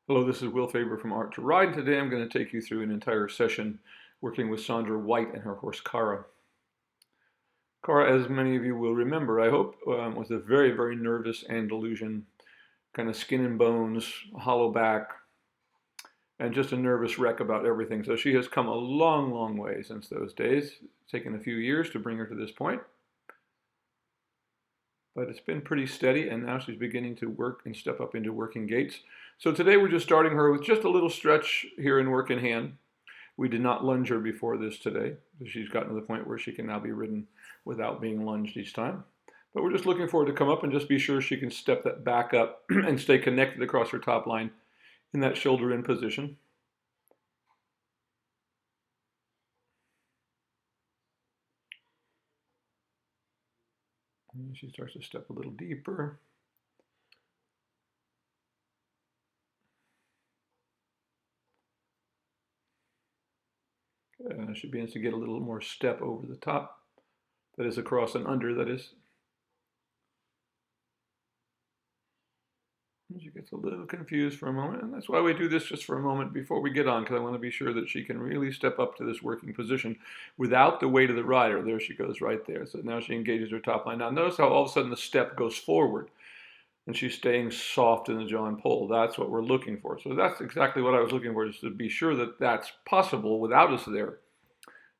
Hello, this is Will Faerber from Art to Ride. Today I'm going to take you through an entire session working with Sandra White and her horse Carra. Carra, as many of you will remember, I hope, was a very, very nervous Andalusian, kind of skin and bones, hollow back, and just a nervous wreck about everything. So she has come a long, long way since those days. It's taken a few years to bring her to this point, but it's been pretty steady, and now she's beginning to work and step up into working gaits. So today we're just starting her with just a little stretch here in work in hand. We did not lunge her before this today. She's gotten to the point where she can now be ridden without being lunged each time. But we're just looking for her to come up and just be sure she can step that back up and stay connected across her top line in that shoulder in position. And she starts to step a little deeper. She begins to get a little more step over the top. That is across and under, that is. She gets a little confused for a moment, and that's why we do this just for a moment before we get on, because I want to be sure that she can really step up to this working position without the weight of the rider. There she goes right there. So now she engages her top line. Now notice how all of a sudden the step goes forward, and she's staying soft in the jaw and pull. That's what we're looking for. So that's exactly what I was looking for, just to be sure that that's possible without us there.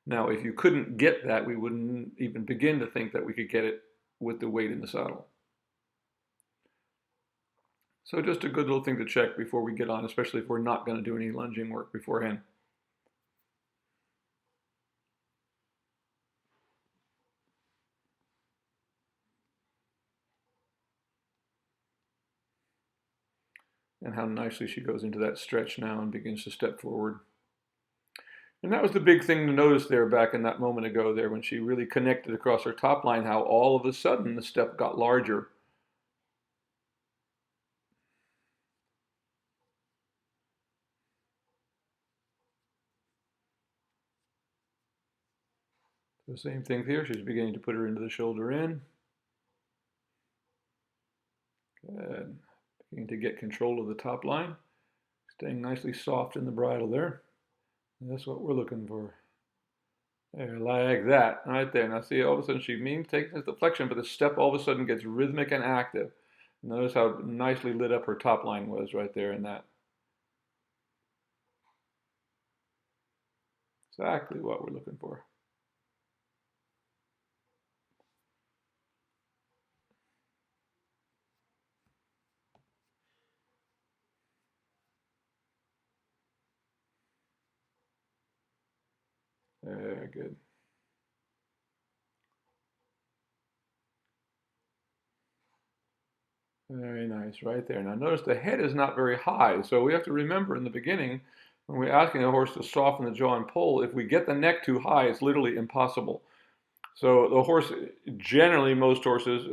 Now, if you couldn't get that, we wouldn't even begin to think that we could get it with the weight in the saddle. So just a good little thing to check before we get on, especially if we're not going to do any lunging work beforehand. And how nicely she goes into that stretch now and begins to step forward. And that was the big thing to notice there back in that moment ago there when she really connected across her top line, how all of a sudden the step got larger. The same thing here. She's beginning to put her into the shoulder in. Good. Beginning to get control of the top line. Staying nicely soft in the bridle there. And that's what we're looking for. There, like that, right there. Now see, all of a sudden she takes this deflection, but the step all of a sudden gets rhythmic and active. Notice how nicely lit up her top line was right there in that. Exactly what we're looking for. Very good. Very nice, right there. Now notice the head is not very high, so we have to remember in the beginning, when we're asking a horse to soften the jaw and pull, if we get the neck too high, it's literally impossible. So the horse, generally most horses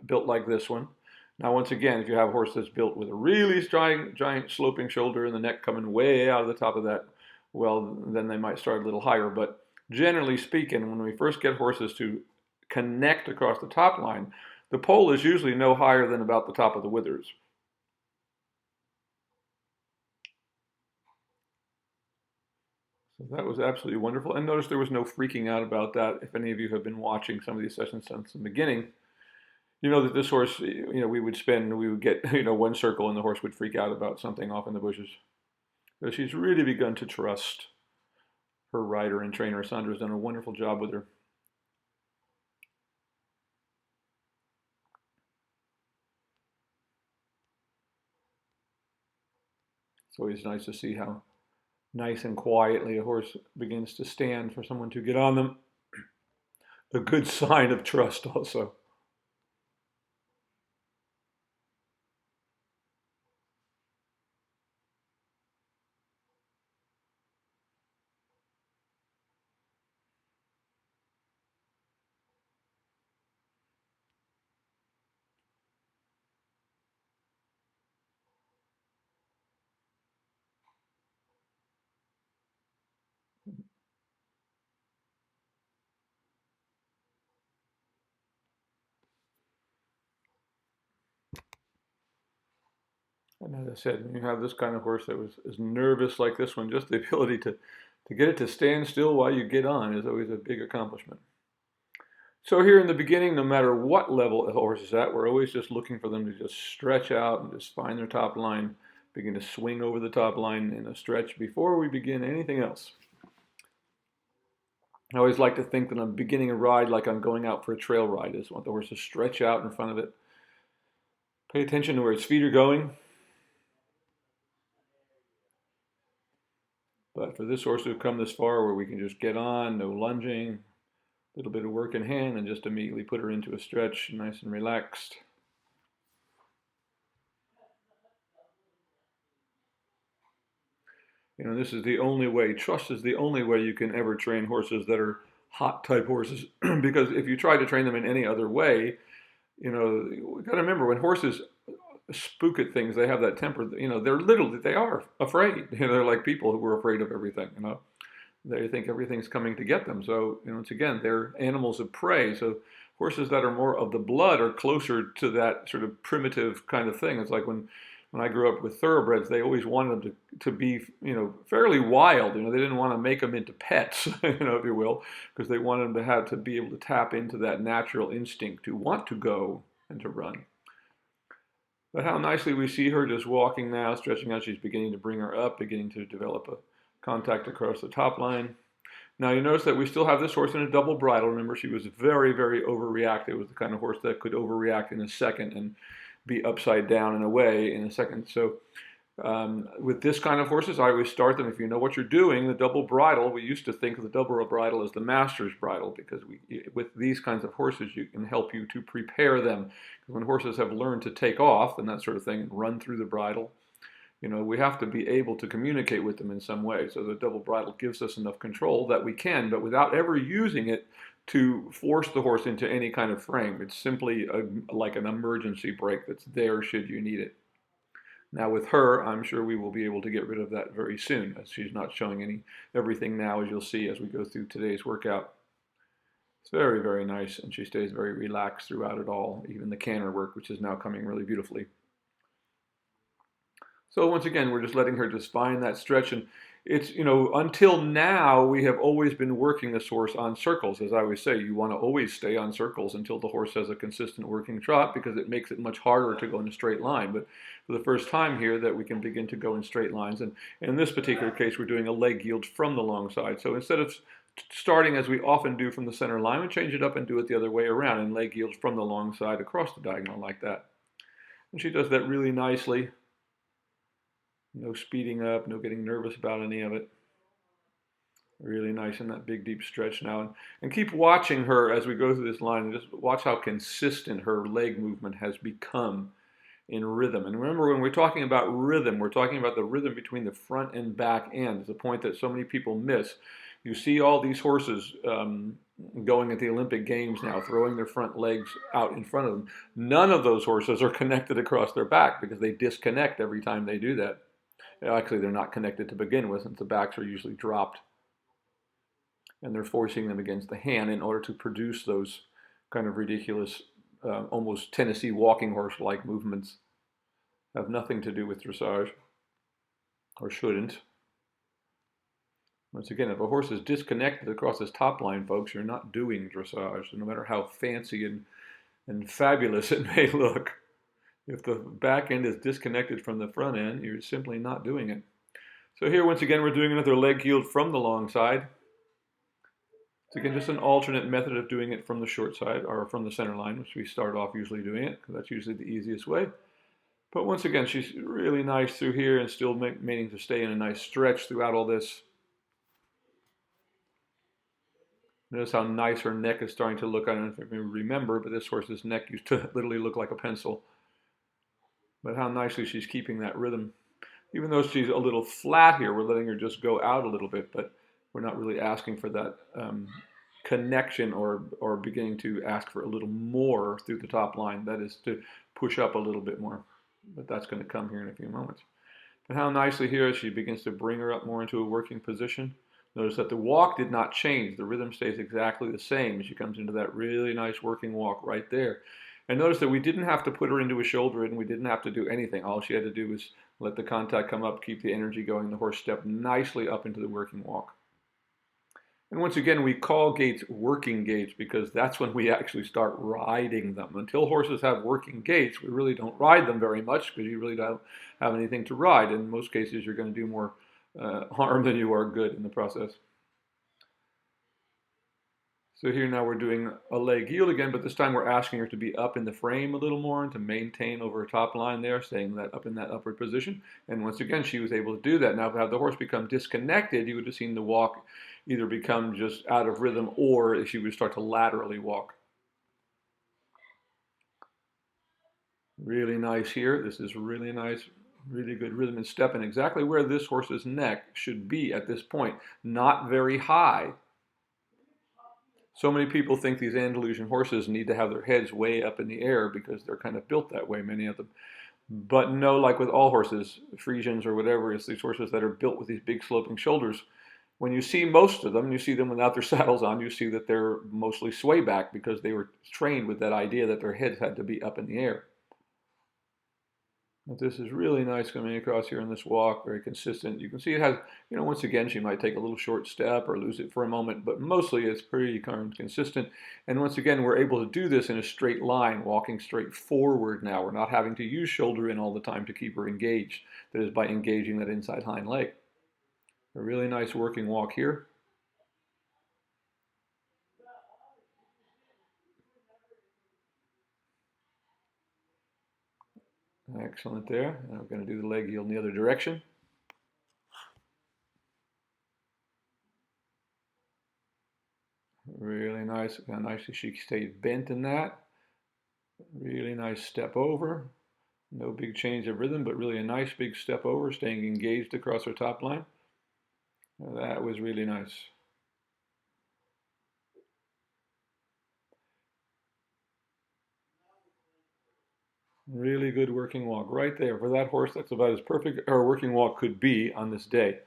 built like this one. Now once again, if you have a horse that's built with a really giant sloping shoulder and the neck coming way out of the top of that, well, then they might start a little higher. But generally speaking, when we first get horses to connect across the top line, the pole is usually no higher than about the top of the withers. So that was absolutely wonderful. And notice there was no freaking out about that. If any of you have been watching some of these sessions since the beginning, you know that this horse, we would get, one circle and the horse would freak out about something off in the bushes. So she's really begun to trust her rider and trainer. Sandra's done a wonderful job with her. It's always nice to see how nice and quietly a horse begins to stand for someone to get on them. A good sign of trust also. And as I said, when you have this kind of horse that is nervous like this one, just the ability to get it to stand still while you get on is always a big accomplishment. So here in the beginning, no matter what level a horse is at, we're always just looking for them to just stretch out and just find their top line, begin to swing over the top line in a stretch before we begin anything else. I always like to think that I'm beginning a ride like I'm going out for a trail ride. I just want the horse to stretch out in front of it. Pay attention to where its feet are going. But for this horse to have come this far where we can just get on, no lunging, a little bit of work in hand, and just immediately put her into a stretch, nice and relaxed. You know, this is the only way, trust is the only way you can ever train horses that are hot type horses. Because if you try to train them in any other way, you know, we got to remember when horses spook at things, they have that temper, you know, they are afraid. You know, they're like people who are afraid of everything, you know. They think everything's coming to get them. So, you know, once again, they're animals of prey. So horses that are more of the blood are closer to that sort of primitive kind of thing. It's like when I grew up with thoroughbreds, they always wanted them to be, you know, fairly wild. You know, they didn't want to make them into pets, you know, if you will, because they wanted them to have to be able to tap into that natural instinct to want to go and to run. But how nicely we see her just walking now, stretching out. She's beginning to bring her up, beginning to develop a contact across the top line. Now you notice that we still have this horse in a double bridle. Remember, she was very, very overreactive. It was the kind of horse that could overreact in a second and be upside down and away in a second. So with this kind of horses, I always start them, if you know what you're doing, the double bridle, we used to think of the double bridle as the master's bridle, because with these kinds of horses, you can help you to prepare them. When horses have learned to take off and that sort of thing and run through the bridle, you know, we have to be able to communicate with them in some way. So the double bridle gives us enough control that we can, but without ever using it to force the horse into any kind of frame. It's simply like an emergency brake that's there should you need it. Now with her, I'm sure we will be able to get rid of that very soon, as she's not showing everything now, as you'll see as we go through today's workout. It's very, very nice, and she stays very relaxed throughout it all, even the canter work, which is now coming really beautifully. So once again, we're just letting her just find that stretch. And it's, you know, until now, we have always been working this horse on circles. As I always say, you want to always stay on circles until the horse has a consistent working trot, because it makes it much harder to go in a straight line. But for the first time here that we can begin to go in straight lines. And in this particular case, we're doing a leg yield from the long side. So instead of starting as we often do from the center line, we change it up and do it the other way around and leg yields from the long side across the diagonal like that. And she does that really nicely. No speeding up, no getting nervous about any of it. Really nice in that big, deep stretch now. And keep watching her as we go through this line, and just watch how consistent her leg movement has become in rhythm. And remember, when we're talking about rhythm, we're talking about the rhythm between the front and back end. It's a point that so many people miss. You see all these horses going at the Olympic Games now, throwing their front legs out in front of them. None of those horses are connected across their back, because they disconnect every time they do that. Actually, they're not connected to begin with, since the backs are usually dropped. And they're forcing them against the hand in order to produce those kind of ridiculous, almost Tennessee walking horse-like movements. Have nothing to do with dressage, or shouldn't. Once again, if a horse is disconnected across his top line, folks, you're not doing dressage, no matter how fancy and fabulous it may look. If the back end is disconnected from the front end, you're simply not doing it. So here, once again, we're doing another leg yield from the long side. It's again just an alternate method of doing it from the short side, or from the center line, which we start off usually doing it, because that's usually the easiest way. But once again, she's really nice through here and still managing to stay in a nice stretch throughout all this. Notice how nice her neck is starting to look. I don't know if you remember, but this horse's neck used to literally look like a pencil. But how nicely she's keeping that rhythm. Even though she's a little flat here, we're letting her just go out a little bit, but we're not really asking for that connection or beginning to ask for a little more through the top line. That is to push up a little bit more. But that's going to come here in a few moments. And how nicely here she begins to bring her up more into a working position. Notice that the walk did not change. The rhythm stays exactly the same as she comes into that really nice working walk right there. And notice that we didn't have to put her into a shoulder and we didn't have to do anything. All she had to do was let the contact come up, keep the energy going. The horse stepped nicely up into the working walk. And once again, we call gaits working gaits because that's when we actually start riding them. Until horses have working gaits, we really don't ride them very much because you really don't have anything to ride. In most cases, you're going to do more harm than you are good in the process. So here now we're doing a leg yield again, but this time we're asking her to be up in the frame a little more and to maintain over her top line there, staying that up in that upward position. And once again, she was able to do that. Now, had the horse become disconnected, you would have seen the walk either become just out of rhythm or she would start to laterally walk. Really nice here. This is really nice, really good rhythm and step, and exactly where this horse's neck should be at this point. Not very high. So many people think these Andalusian horses need to have their heads way up in the air because they're kind of built that way, many of them. But no, like with all horses, Frisians or whatever, it's these horses that are built with these big sloping shoulders. When you see most of them, you see them without their saddles on, you see that they're mostly sway back because they were trained with that idea that their heads had to be up in the air. But this is really nice coming across here in this walk, very consistent. You can see it has, once again, she might take a little short step or lose it for a moment, but mostly it's pretty consistent. And once again, we're able to do this in a straight line, walking straight forward now. We're not having to use shoulder in all the time to keep her engaged. That is by engaging that inside hind leg. A really nice working walk here. Excellent there. Now we're going to do the leg yield in the other direction. Really nice. How nicely she stayed bent in that. Really nice step over. No big change of rhythm, but really a nice big step over, staying engaged across her top line. That was really nice. Really good working walk right there. For that horse, that's about as perfect a working walk could be on this day.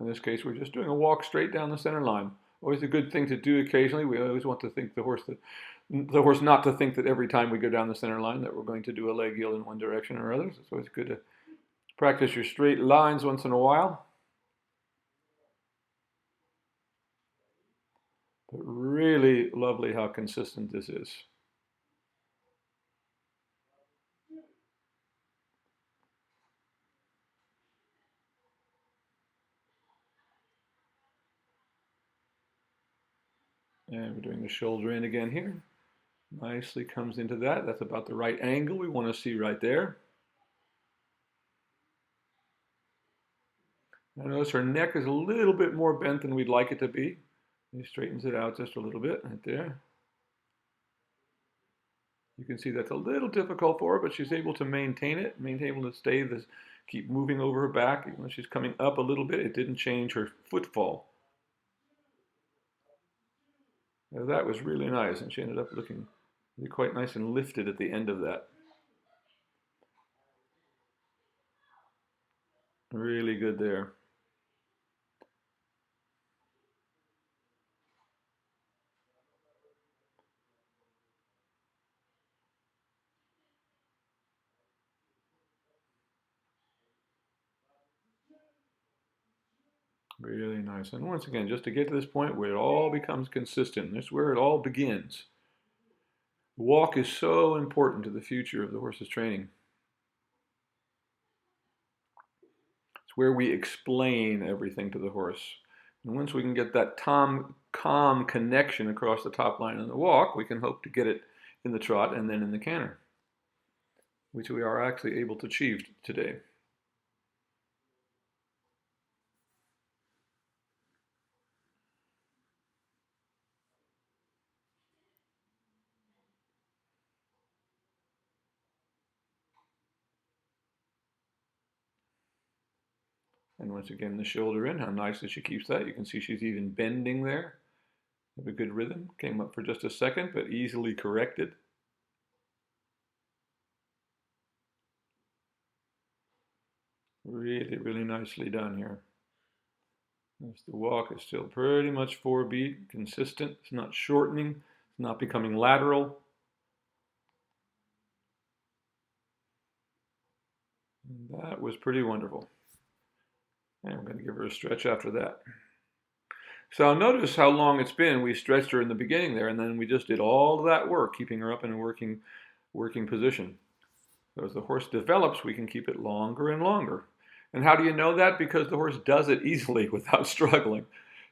In this case, we're just doing a walk straight down the center line. Always a good thing to do occasionally. We always want to think the horse not to think that every time we go down the center line that we're going to do a leg yield in one direction or others. It's always good to practice your straight lines once in a while. But really lovely how consistent this is. And we're doing the shoulder in again here. Nicely comes into that. That's about the right angle we want to see right there. Now notice her neck is a little bit more bent than we'd like it to be. He straightens it out just a little bit right there. You can see that's a little difficult for her, but she's able to maintain it, able to stay this, keep moving over her back. Even though she's coming up a little bit, it didn't change her footfall. Now that was really nice, and she ended up looking really quite nice and lifted at the end of that. Really good there. Really nice. And once again, just to get to this point where it all becomes consistent, this is where it all begins. Walk is so important to the future of the horse's training. It's where we explain everything to the horse. And once we can get that calm connection across the top line in the walk, we can hope to get it in the trot and then in the canter, which we are actually able to achieve today. And once again, the shoulder in, how nicely she keeps that. You can see she's even bending there. Have a good rhythm. Came up for just a second, but easily corrected. Really, really nicely done here. The walk is still pretty much 4-beat, consistent. It's not shortening. It's not becoming lateral. And that was pretty wonderful. And I'm going to give her a stretch after that. So notice how long it's been. We stretched her in the beginning there, and then we just did all of that work, keeping her up in a working position. So as the horse develops, we can keep it longer and longer. And how do you know that? Because the horse does it easily without struggling.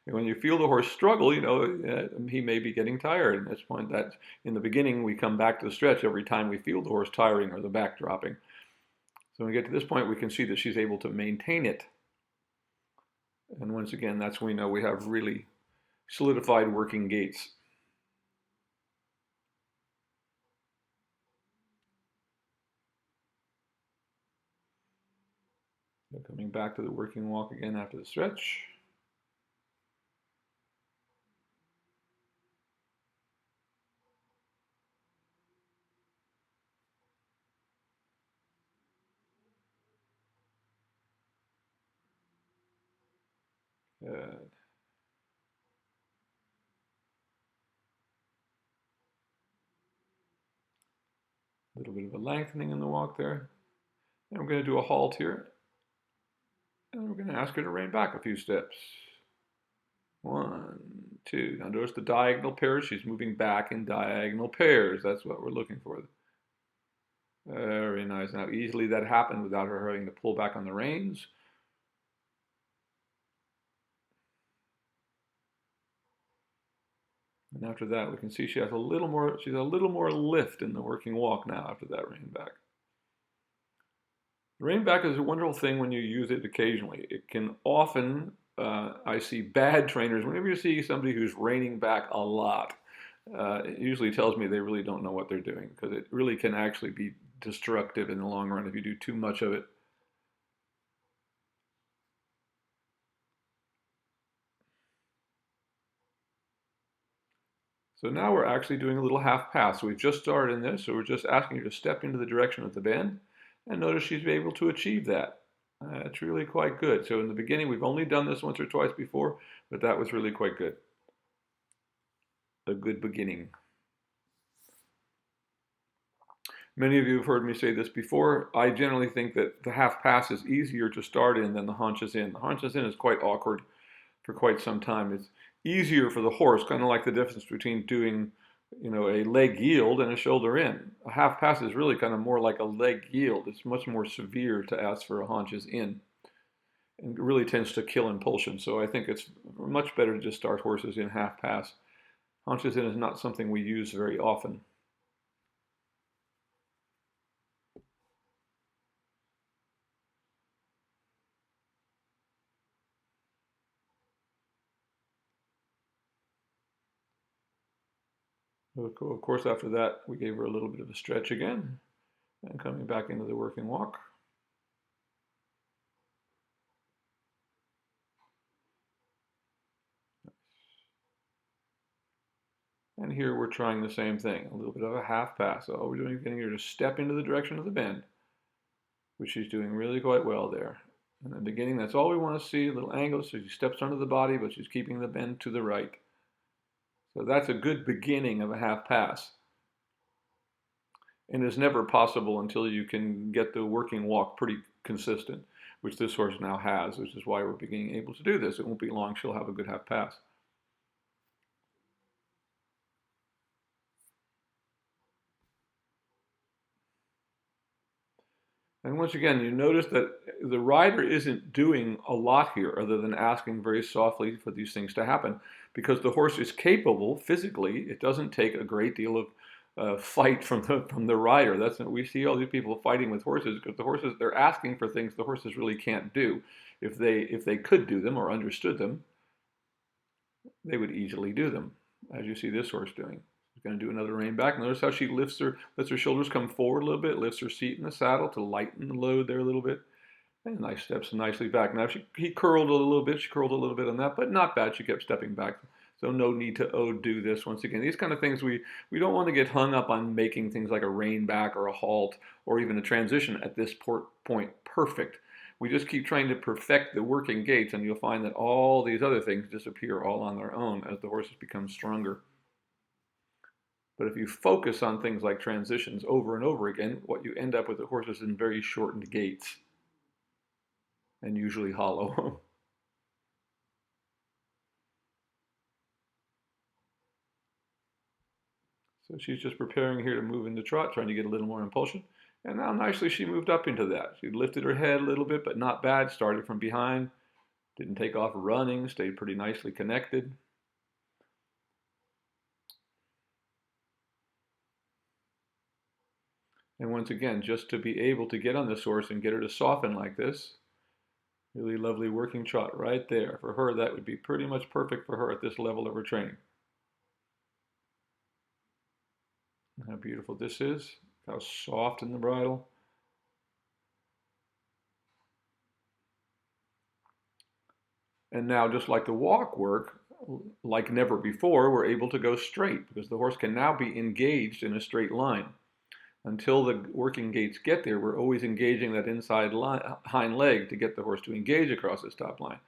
And when you feel the horse struggle, you know he may be getting tired. And that's point that in the beginning we come back to the stretch every time we feel the horse tiring or the back dropping. So when we get to this point, we can see that she's able to maintain it. And once again, that's when we know we have really solidified working gaits. So coming back to the working walk again after the stretch. Good. A little bit of a lengthening in the walk there. And we're going to do a halt here. And we're going to ask her to rein back a few steps. 1, 2. Now notice the diagonal pairs. She's moving back in diagonal pairs. That's what we're looking for. Very nice. Now easily that happened without her having to pull back on the reins. And after that, we can see she has a little more lift in the working walk now after that rein back. The rein back is a wonderful thing when you use it occasionally. It can often, I see bad trainers, whenever you see somebody who's reining back a lot, it usually tells me they really don't know what they're doing, because it really can actually be destructive in the long run if you do too much of it. So now we're actually doing a little half pass. So we've just started in this, so we're just asking her to step into the direction of the bend, and notice she's able to achieve that. It's really quite good. So in the beginning, we've only done this once or twice before, but that was really quite good. A good beginning. Many of you have heard me say this before. I generally think that the half pass is easier to start in than the haunches in. The haunches in is quite awkward for quite some time. It's easier for the horse, kind of like the difference between doing, a leg yield and a shoulder in. A half pass is really kind of more like a leg yield. It's much more severe to ask for a haunches in, and it really tends to kill impulsion. So I think it's much better to just start horses in half pass. Haunches in is not something we use very often. Of course, after that, we gave her a little bit of a stretch again, and coming back into the working walk. And here we're trying the same thing, a little bit of a half pass. So all we're doing is getting her to step into the direction of the bend, which she's doing really quite well there. In the beginning, that's all we want to see, a little angle, so she steps under the body, but she's keeping the bend to the right. So that's a good beginning of a half pass. And it's never possible until you can get the working walk pretty consistent, which this horse now has, which is why we're being able to do this. It won't be long, she'll have a good half pass. And once again, you notice that the rider isn't doing a lot here other than asking very softly for these things to happen, because the horse is capable physically. It doesn't take a great deal of fight from the rider. That's we see all these people fighting with horses because the horses, they're asking for things the horses really can't do. If they could do them or understood them, they would easily do them, as you see this horse doing. She's going to do another rein back. Notice how she lets her shoulders come forward a little bit, lifts her seat in the saddle to lighten the load there a little bit. And nice steps nicely back. Now he curled a little bit. She curled a little bit on that, but not bad. She kept stepping back. So no need to do this. Once again, these kind of things we don't want to get hung up on making things like a rein back or a halt or even a transition at this point perfect. We just keep trying to perfect the working gaits, and you'll find that all these other things disappear all on their own as the horses become stronger. But if you focus on things like transitions over and over again, what you end up with the horses in very shortened gaits, and usually hollow. So she's just preparing here to move into trot, trying to get a little more impulsion. And now nicely she moved up into that. She lifted her head a little bit, but not bad. Started from behind, didn't take off running, stayed pretty nicely connected. And once again, just to be able to get on this horse and get her to soften like this, really lovely working trot right there. For her, that would be pretty much perfect for her at this level of her training. How beautiful this is, how soft in the bridle. And now, just like the walk work, like never before, we're able to go straight because the horse can now be engaged in a straight line. Until the working gaits get there, we're always engaging that inside hind leg to get the horse to engage across this top line.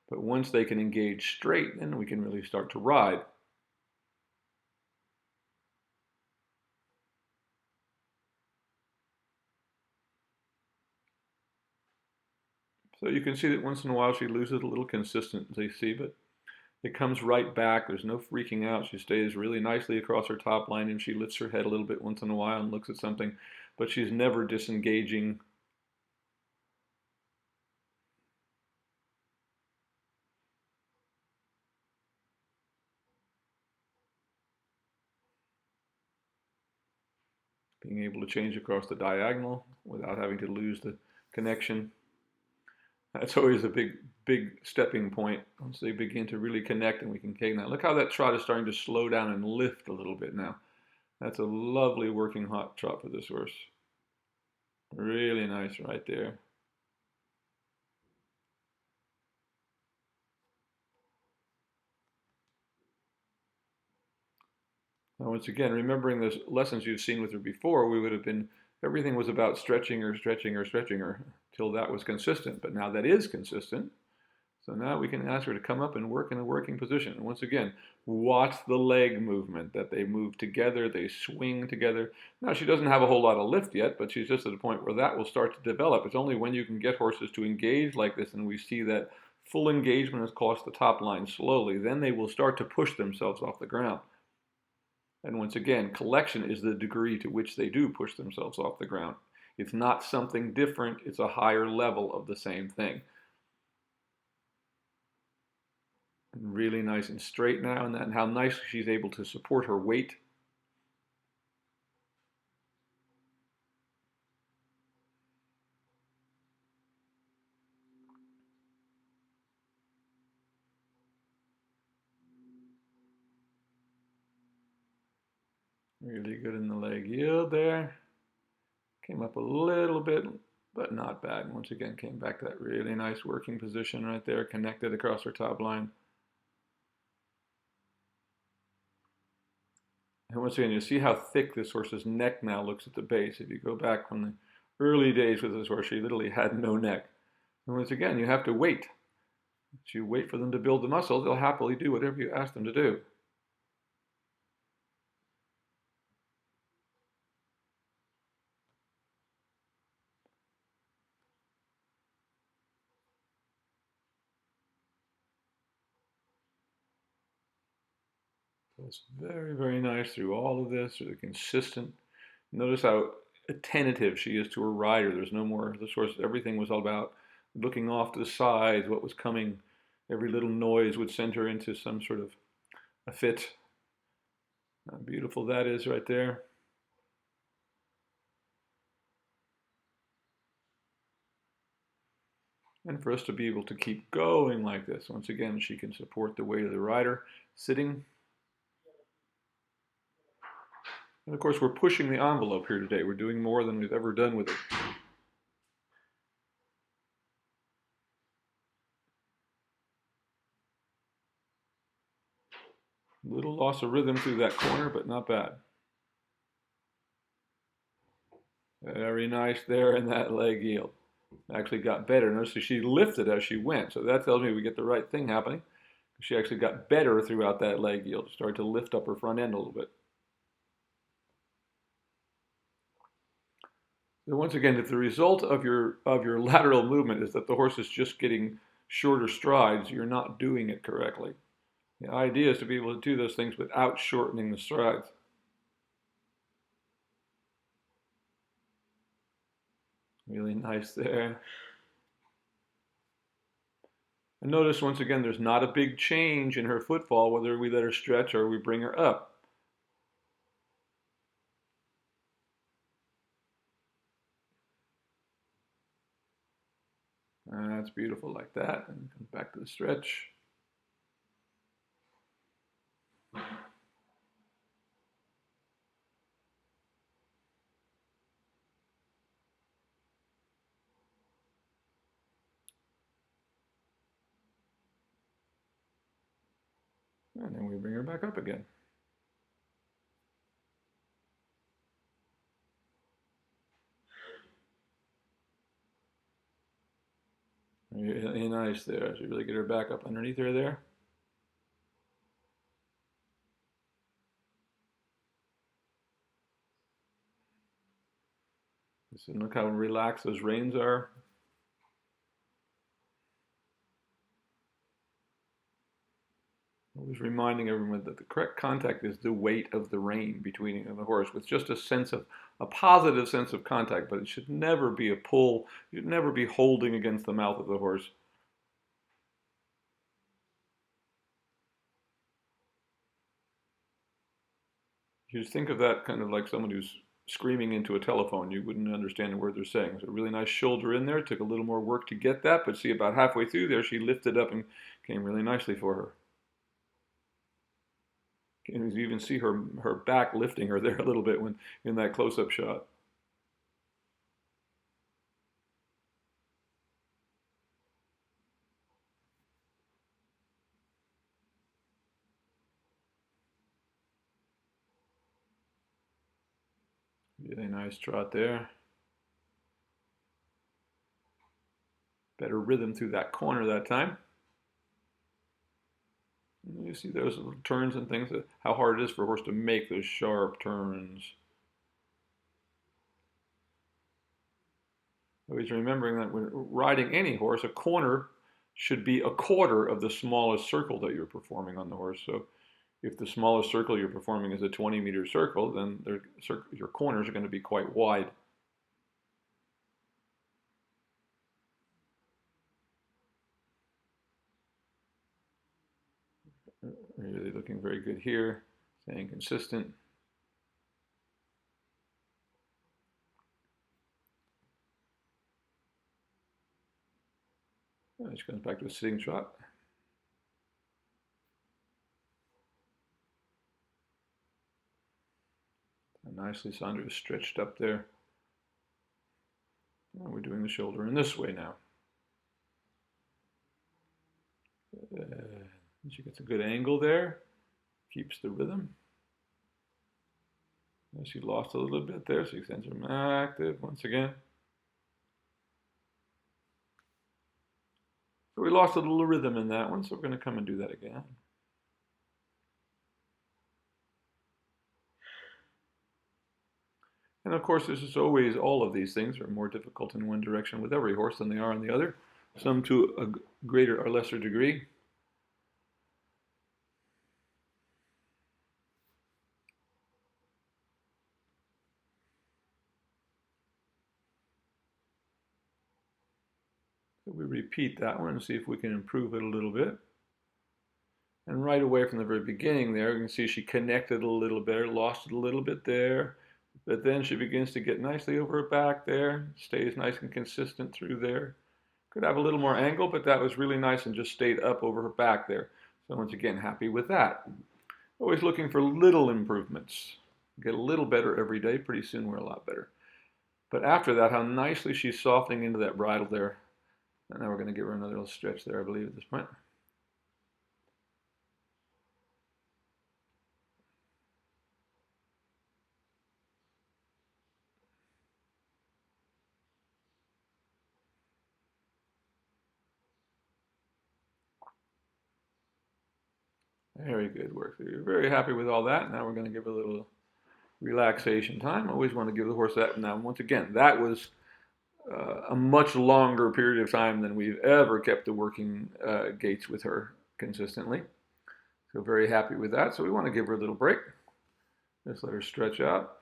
But once they can engage straight, then we can really start to ride. So you can see that once in a while she loses a little consistency, but it comes right back. There's no freaking out. She stays really nicely across her top line, and she lifts her head a little bit once in a while and looks at something, but she's never disengaging. Being able to change across the diagonal without having to lose the connection. That's always a big stepping point once they begin to really connect and we can take that. Look how that trot is starting to slow down and lift a little bit now. That's a lovely working hot trot for this horse. Really nice right there. Now once again, remembering those lessons you've seen with her before, we would have been, everything was about stretching her, stretching her, stretching her, till that was consistent. But now that is consistent. So now we can ask her to come up and work in a working position. And once again, watch the leg movement, that they move together, they swing together. Now she doesn't have a whole lot of lift yet, but she's just at a point where that will start to develop. It's only when you can get horses to engage like this and we see that full engagement across the top line slowly, then they will start to push themselves off the ground. And once again, collection is the degree to which they do push themselves off the ground. It's not something different, it's a higher level of the same thing. Really nice and straight now, and how nicely she's able to support her weight. Really good in the leg yield there. Came up a little bit, but not bad. And once again, came back to that really nice working position right there, connected across her top line. And once again, you see how thick this horse's neck now looks at the base. If you go back from the early days with this horse, she literally had no neck. And once again, you have to wait. If you wait for them to build the muscle, they'll happily do whatever you ask them to do. So it's very, very nice through all of this, really consistent. Notice how attentive she is to her rider. There's no more, this horse, everything was all about looking off to the sides, what was coming. Every little noise would send her into some sort of a fit. How beautiful that is right there. And for us to be able to keep going like this, once again, she can support the weight of the rider sitting. And of course, we're pushing the envelope here today. We're doing more than we've ever done with it. Little loss of rhythm through that corner, but not bad. Very nice there in that leg yield. Actually got better. Notice she lifted as she went. So that tells me we get the right thing happening. She actually got better throughout that leg yield. Started to lift up her front end a little bit. So once again, if the result of your lateral movement is that the horse is just getting shorter strides, you're not doing it correctly. The idea is to be able to do those things without shortening the strides. Really nice there. And notice once again, there's not a big change in her footfall, whether we let her stretch or we bring her up. And that's beautiful like that. And come back to the stretch. And then we bring her back up again. Really nice there. So you really get her back up underneath her there. So look how relaxed those reins are. Always reminding everyone that the correct contact is the weight of the rein between you and the horse, with just a positive sense of contact, but it should never be a pull. You should never be holding against the mouth of the horse. You just think of that kind of like someone who's screaming into a telephone. You wouldn't understand a word they're saying. So a really nice shoulder in there. It took a little more work to get that, but see, about halfway through there, she lifted up and came really nicely for her. And you even see her back lifting her there a little bit when in that close-up shot. Really nice trot there. Better rhythm through that corner that time. And you see those little turns and things, how hard it is for a horse to make those sharp turns. Always remembering that when riding any horse, a corner should be a quarter of the smallest circle that you're performing on the horse. So if the smallest circle you're performing is a 20-meter circle, then your corners are going to be quite wide. Really looking very good here, staying consistent. And she comes back to a sitting trot. And nicely, Sandra is stretched up there. And we're doing the shoulder in this way now. She gets a good angle there, keeps the rhythm. And she lost a little bit there, so she sends her active once again. So we lost a little rhythm in that one, so we're going to come and do that again. And of course, this is always, all of these things are more difficult in one direction with every horse than they are in the other, some to a greater or lesser degree. So we repeat that one and see if we can improve it a little bit. And right away from the very beginning there, you can see she connected a little better, lost it a little bit there. But then she begins to get nicely over her back there, stays nice and consistent through there. Could have a little more angle, but that was really nice and just stayed up over her back there. So once again, happy with that. Always looking for little improvements. Get a little better every day. Pretty soon we're a lot better. But after that, how nicely she's softening into that bridle there. And now we're going to give her another little stretch there, I believe, at this point. Very good work. So you're very happy with all that. Now we're going to give a little relaxation time. I always want to give the horse that. Now, once again, that was a much longer period of time than we've ever kept the working gaits with her consistently. So very happy with that. So we want to give her a little break. Just let her stretch out.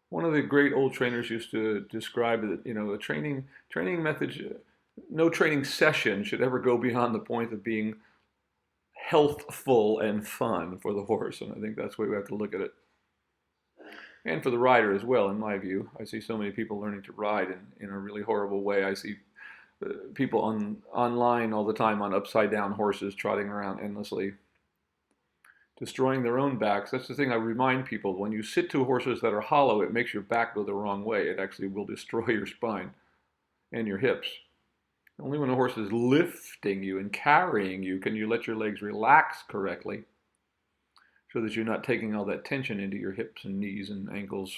One of the great old trainers used to describe that, a training method, no training session should ever go beyond the point of being healthful and fun for the horse. And I think that's the way we have to look at it. And for the rider as well, in my view. I see so many people learning to ride in a really horrible way. I see people online all the time on upside down horses trotting around endlessly, destroying their own backs. That's the thing I remind people. When you sit to horses that are hollow, it makes your back go the wrong way. It actually will destroy your spine and your hips. Only when a horse is lifting you and carrying you can you let your legs relax correctly so that you're not taking all that tension into your hips and knees and ankles.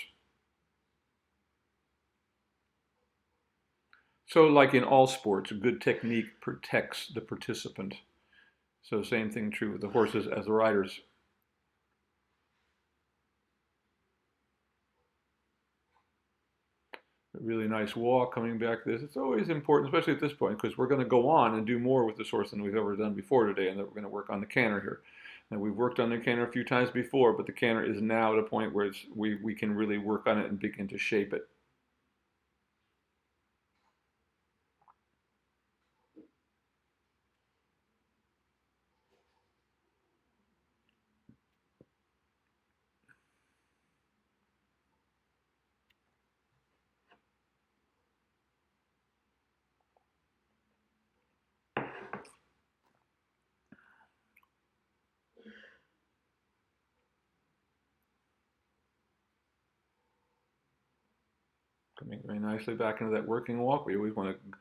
So like in all sports, good technique protects the participant. So same thing true with the horses as the riders. A really nice walk coming back to this. It's always important, especially at this point, because we're going to go on and do more with this horse than we've ever done before today, and that we're going to work on the canter here. And we've worked on the canter a few times before, but the canter is now at a point where we can really work on it and begin to shape it. Coming very nicely back into that working walk. We always want to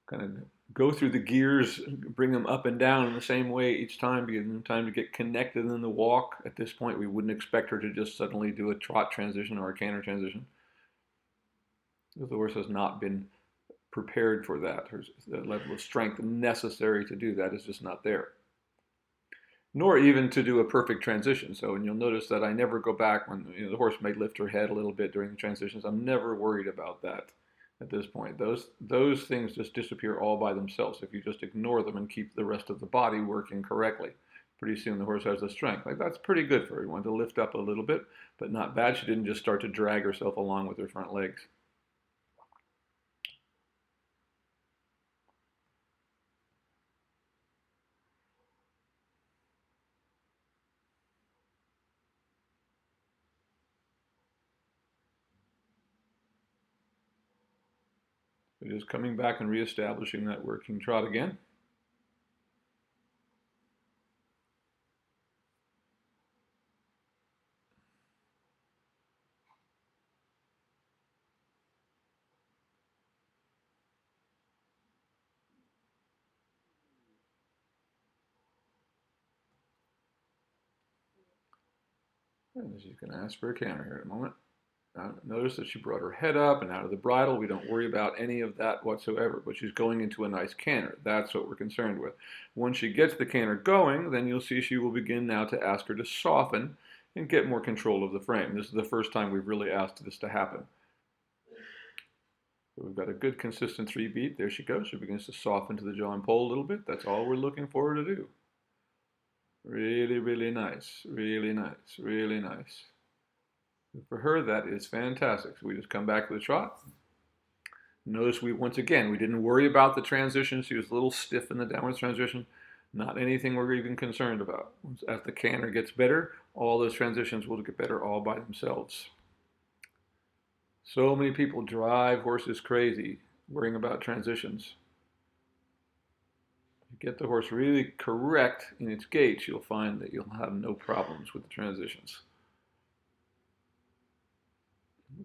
kind of go through the gears, bring them up and down in the same way each time, giving them time to get connected in the walk. At this point, we wouldn't expect her to just suddenly do a trot transition or a canter transition. The horse has not been prepared for that. The level of strength necessary to do that is just not there. Nor even to do a perfect transition. So, and you'll notice that I never go back when the horse may lift her head a little bit during the transitions. I'm never worried about that at this point. Those things just disappear all by themselves if you just ignore them and keep the rest of the body working correctly. Pretty soon the horse has the strength. Like that's pretty good for her. You want to lift up a little bit, but not bad. She didn't just start to drag herself along with her front legs. So just coming back and reestablishing that working trot again. And she's going to ask for a canter here in a moment. Notice that she brought her head up and out of the bridle. We don't worry about any of that whatsoever, but she's going into a nice canter. That's what we're concerned with. Once she gets the canter going, then you'll see she will begin now to ask her to soften and get more control of the frame. This is the first time we've really asked this to happen. So we've got a good consistent 3-beat. There she goes. She begins to soften to the jaw and pole a little bit. That's all we're looking for her to do. Really, really nice. Really nice. Really nice. For her, that is fantastic. So we just come back to the trot. Notice once again, we didn't worry about the transition. She was a little stiff in the downwards transition. Not anything we're even concerned about. As the canter gets better, all those transitions will get better all by themselves. So many people drive horses crazy worrying about transitions. If you get the horse really correct in its gait, you'll find that you'll have no problems with the transitions.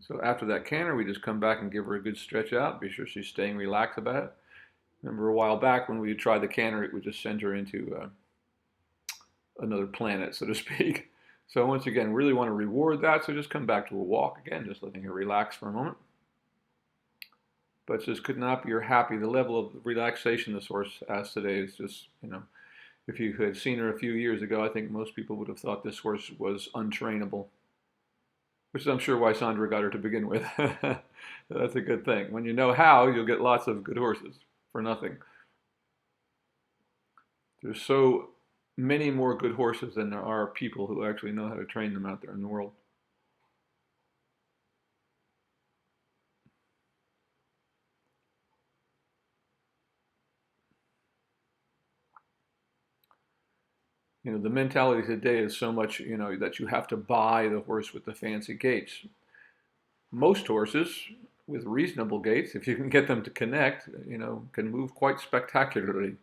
So after that canter, we just come back and give her a good stretch out. Be sure she's staying relaxed about it. Remember a while back when we tried the canter, it would just send her into another planet, so to speak. So once again, really want to reward that. So just come back to a walk again, just letting her relax for a moment. but just could not be happy. The level of relaxation this horse has today is just, if you had seen her a few years ago, I think most people would have thought this horse was untrainable, which is I'm sure why Sandra got her to begin with. That's a good thing. When you know how, you'll get lots of good horses for nothing. There's so many more good horses than there are people who actually know how to train them out there in the world. The mentality today is so much, that you have to buy the horse with the fancy gaits. Most horses with reasonable gaits, if you can get them to connect, can move quite spectacularly.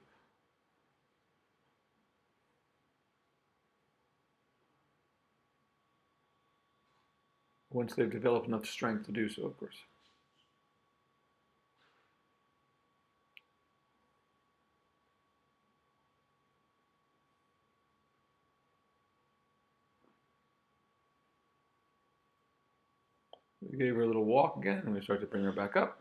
Once they've developed enough strength to do so, of course. We gave her a little walk again, and we start to bring her back up.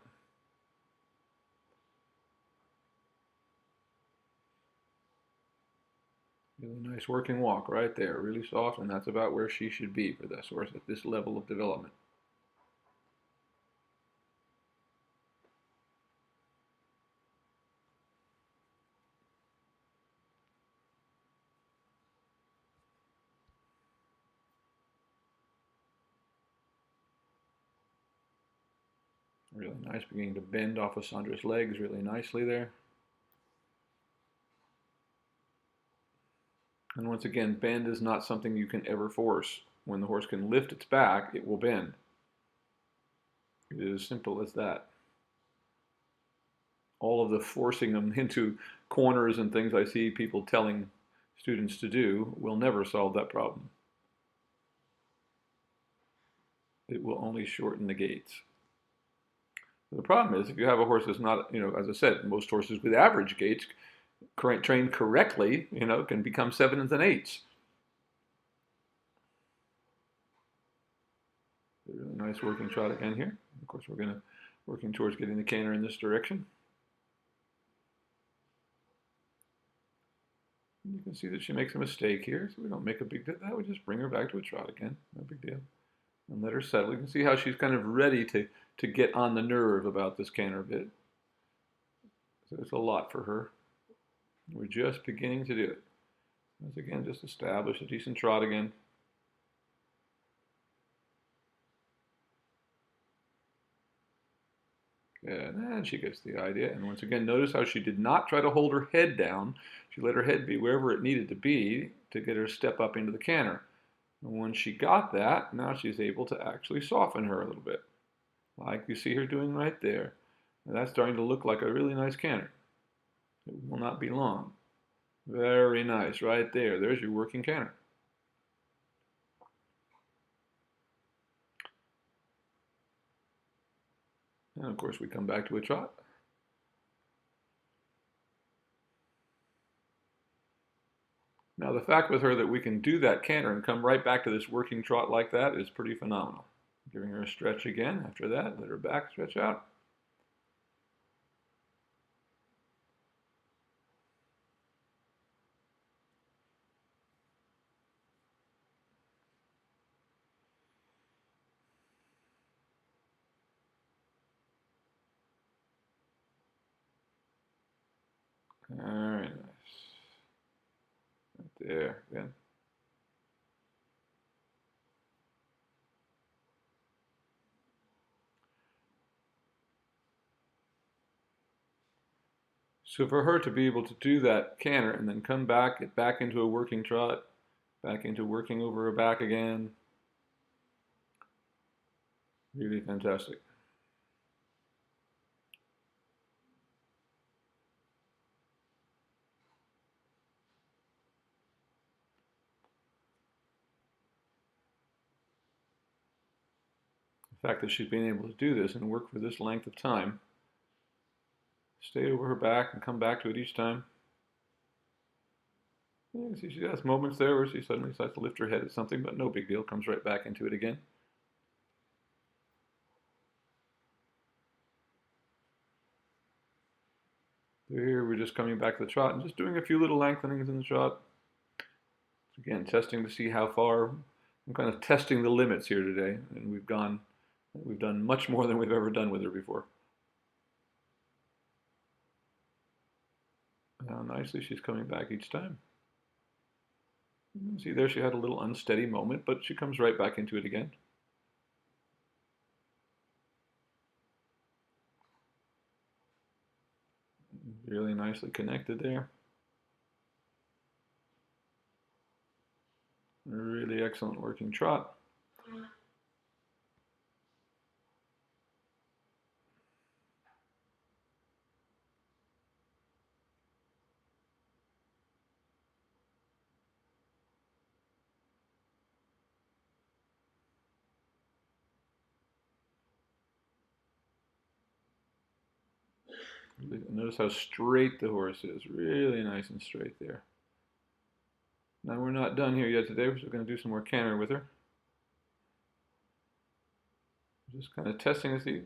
Really nice working walk right there, really soft, and that's about where she should be for this horse at this level of development. Really nice, beginning to bend off of Sandra's legs really nicely there. And once again, bend is not something you can ever force. When the horse can lift its back, it will bend. It is as simple as that. All of the forcing them into corners and things I see people telling students to do will never solve that problem. It will only shorten the gaits. The problem is if you have a horse that's not, as I said, most horses with average gaits, trained correctly, can become 7s and 8s. Really nice working trot again here. Of course, we're working towards getting the canter in this direction. You can see that she makes a mistake here, so we don't make a big deal of that. We just bring her back to a trot again. No big deal. And let her settle. You can see how she's kind of ready to get on the nerve about this canter bit. So it's a lot for her. We're just beginning to do it. Once again, just establish a decent trot again. Good, and she gets the idea. And once again, notice how she did not try to hold her head down. She let her head be wherever it needed to be to get her to step up into the canter. And when she got that, now she's able to actually soften her a little bit, like you see her doing right there. And that's starting to look like a really nice canter. It will not be long. Very nice, right there. There's your working canter. And of course we come back to a trot. Now the fact with her that we can do that canter and come right back to this working trot like that is pretty phenomenal. Giving her a stretch again after that, let her back stretch out. Very nice. Right there, again. So for her to be able to do that canter and then come back, get back into a working trot, back into working over her back again, really fantastic. The fact that she's been able to do this and work for this length of time, stay over her back and come back to it each time. You can see she has moments there where she suddenly decides to lift her head at something, but no big deal, comes right back into it again. So here we're just coming back to the trot and just doing a few little lengthenings in the trot. Again, testing to see how far. I'm kind of testing the limits here today, and we've done much more than we've ever done with her before. How nicely she's coming back each time. See there, she had a little unsteady moment, but she comes right back into it again. Really nicely connected there. Really excellent working trot. Notice how straight the horse is. Really nice and straight there. Now we're not done here yet today. We're still going to do some more canter with her. Just kind of testing to see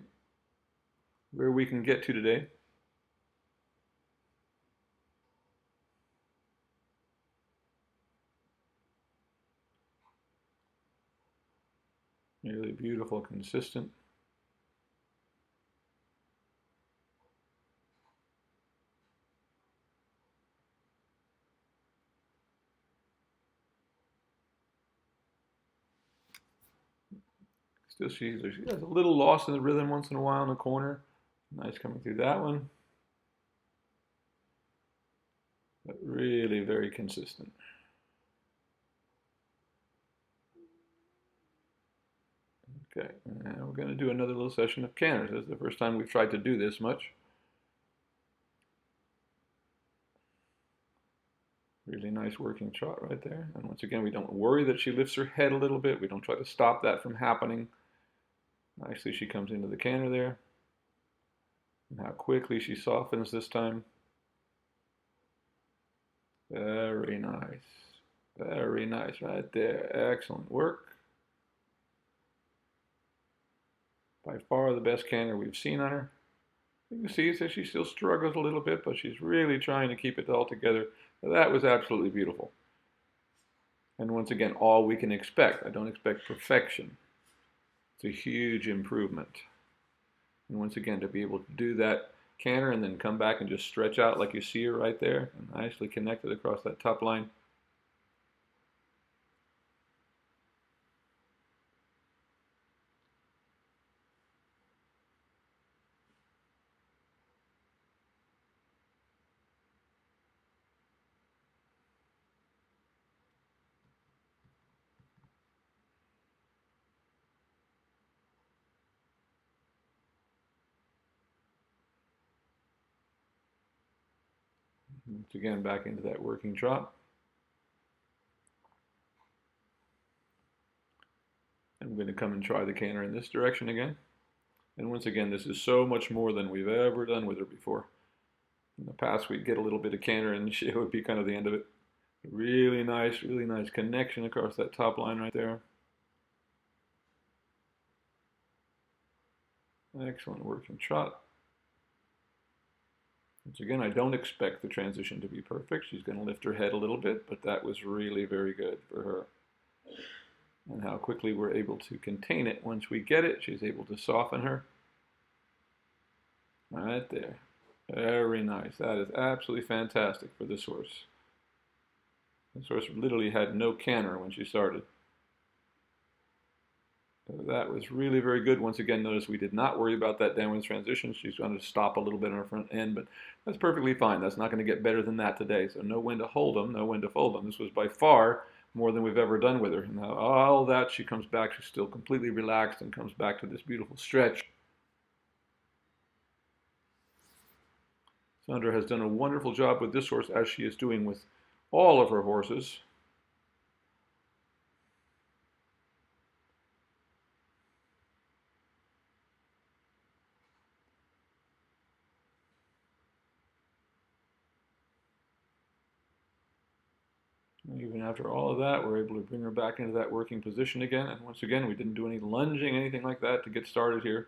where we can get to today. Really beautiful, consistent. Still, she has a little lost in the rhythm once in a while in the corner. Nice coming through that one. But really very consistent. Okay, and we're going to do another little session of canters. This is the first time we've tried to do this much. Really nice working trot right there. And once again, we don't worry that she lifts her head a little bit. We don't try to stop that from happening. Nicely she comes into the canter there. And how quickly she softens this time. Very nice. Very nice right there. Excellent work. By far the best canter we've seen on her. You can see that she still struggles a little bit, but she's really trying to keep it all together. That was absolutely beautiful. And once again, all we can expect. I don't expect perfection. It's a huge improvement. And once again, to be able to do that canter and then come back and just stretch out like you see her right there, and nicely connected across that top line. Once again, back into that working trot. I'm going to come and try the canter in this direction again. And once again, this is so much more than we've ever done with her before. In the past, we'd get a little bit of canter and it would be kind of the end of it. Really nice connection across that top line right there. Excellent working trot. Once again, I don't expect the transition to be perfect. She's going to lift her head a little bit, but that was really very good for her. And how quickly we're able to contain it. Once we get it, she's able to soften her. Right there. Very nice. That is absolutely fantastic for this horse. This horse literally had no canter when she started. So that was really very good. Once again, notice we did not worry about that downward transition. She's going to stop a little bit on her front end, but that's perfectly fine. That's not going to get better than that today. So know when to hold them, know when to fold them. This was by far more than we've ever done with her. And now all that, she comes back, she's still completely relaxed and comes back to this beautiful stretch. Sandra has done a wonderful job with this horse, as she is doing with all of her horses. Even after all of that, we're able to bring her back into that working position again. And once again, we didn't do any lunging, anything like that to get started here.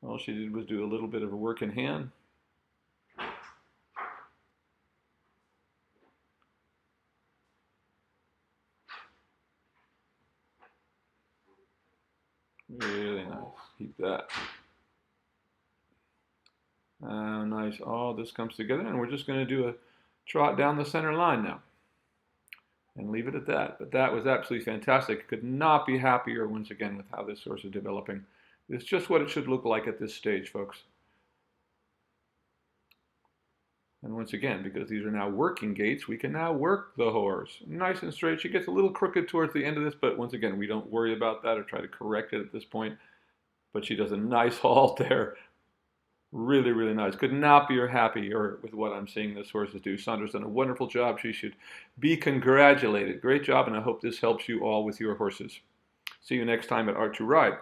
All she did was do a little bit of a work in hand. Really nice. Keep that. Nice. All this comes together, and we're just going to do a trot down the center line now and leave it at that. But that was absolutely fantastic. Could not be happier once again with how this horse is developing. It's just what it should look like at this stage, folks. And once again, because these are now working gaits, we can now work the horse. Nice and straight. She gets a little crooked towards the end of this, but once again, we don't worry about that or try to correct it at this point. But she does a nice halt there. Really, really nice. Could not be happier with what I'm seeing this horse do. Sandra's done a wonderful job. She should be congratulated. Great job, and I hope this helps you all with your horses. See you next time at Art to Ride.